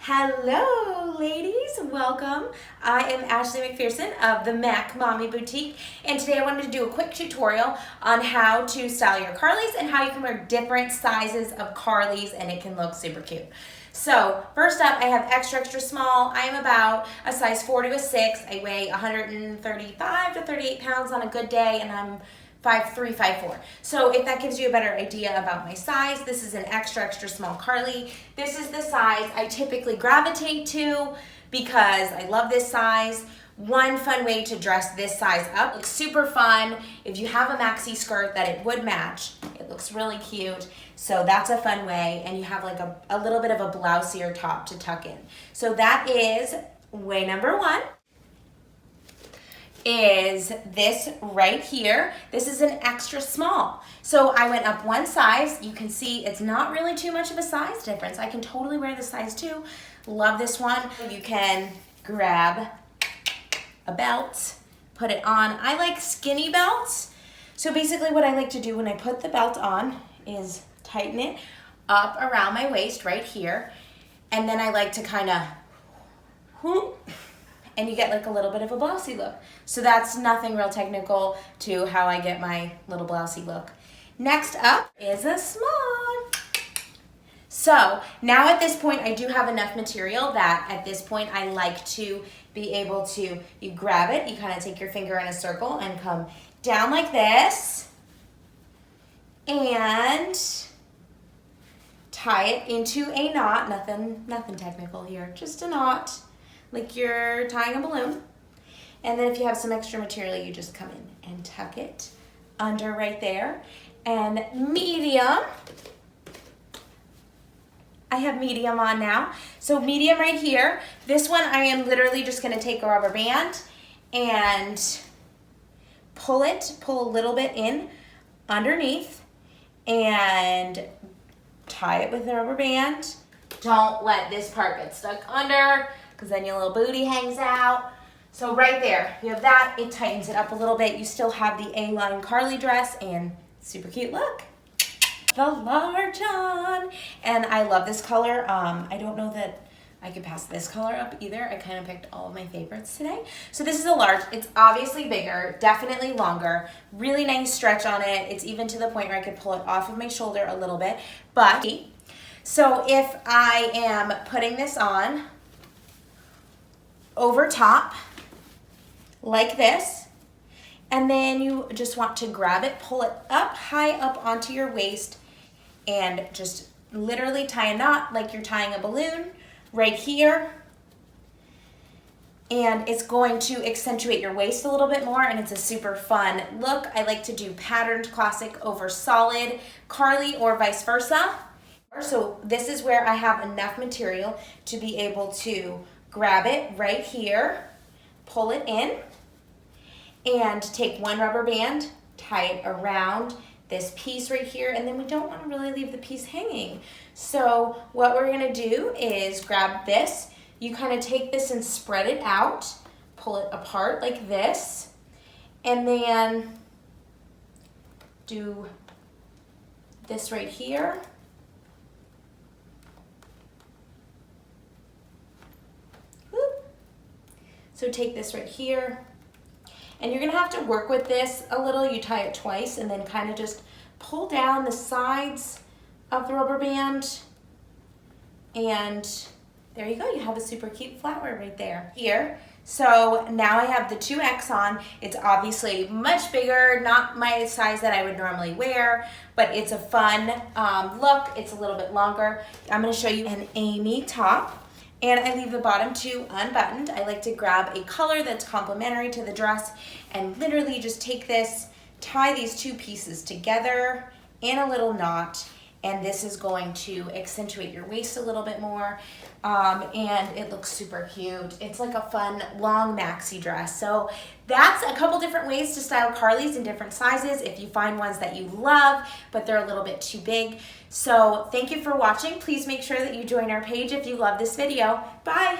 Hello ladies, welcome. I am Ashley McPherson of the Mac Mommy Boutique, and today I wanted to do a quick tutorial on how to style your Carlies and how you can wear different sizes of Carlies and it can look super cute. So first up, I have extra small. I am about a size 4 to a 6. I weigh 135 to 38 pounds on a good day, and I'm 5'3", 5'4". So if that gives you a better idea about my size, this is an extra small Carly. This is the size I typically gravitate to because I love this size. One fun way to dress this size up, looks super fun. If you have a maxi skirt that it would match, it looks really cute. So that's a fun way, and you have like a little bit of a blousier top to tuck in. So that is way number one. Is this right here. This is an extra small. So I went up one size. You can see it's not really too much of a size difference. I can totally wear the size 2. Love this one. You can grab a belt, put it on. I like skinny belts. So basically what I like to do when I put the belt on is tighten it up around my waist right here. And then I like to kind of whoop, and you get like a little bit of a blousey look. So that's nothing real technical to how I get my little blousey look. Next up is a small. So now at this point, I do have enough material that at this point I like to be able to, you grab it, you kind of take your finger in a circle and come down like this and tie it into a knot. Nothing technical here, just a knot, like you're tying a balloon. And then if you have some extra material, you just come in and tuck it under right there. And medium, I have medium on now. So medium right here. This one I am literally just gonna take a rubber band and pull a little bit in underneath and tie it with the rubber band. Don't let this part get stuck under, because then your little booty hangs out. So right there, you have that. It tightens it up a little bit. You still have the A-line Carly dress and super cute look. The large on. And I love this color. I don't know that I could pass this color up either. I kind of picked all of my favorites today. So this is a large. It's obviously bigger, definitely longer. Really nice stretch on it. It's even to the point where I could pull it off of my shoulder a little bit. But, so if I am putting this on over top, like this, and then you just want to grab it, pull it up high up onto your waist, and just literally tie a knot like you're tying a balloon right here. And it's going to accentuate your waist a little bit more, and it's a super fun look. I like to do patterned classic over solid Carly or vice versa. So this is where I have enough material to be able to grab it right here, pull it in, and take one rubber band, tie it around this piece right here, and then we don't want to really leave the piece hanging. So what we're going to do is grab this. You kind of take this and spread it out, pull it apart like this, and then do this right here. So take this right here, and you're gonna have to work with this a little. You tie it twice and then kind of just pull down the sides of the rubber band, and there you go. You have a super cute flower right there. Here, so now I have the 2X on. It's obviously much bigger, not my size that I would normally wear, but it's a fun look. It's a little bit longer. I'm gonna show you an Amy top. And I leave the bottom 2 unbuttoned. I like to grab a color that's complementary to the dress and literally just take this, tie these 2 pieces together in a little knot, and this is going to accentuate your waist a little bit more, and it looks super cute. It's like a fun long maxi dress. So that's a couple different ways to style Carlies in different sizes if you find ones that you love but they're a little bit too big. So thank you for watching. Please make sure that you join our page if you love this video. Bye.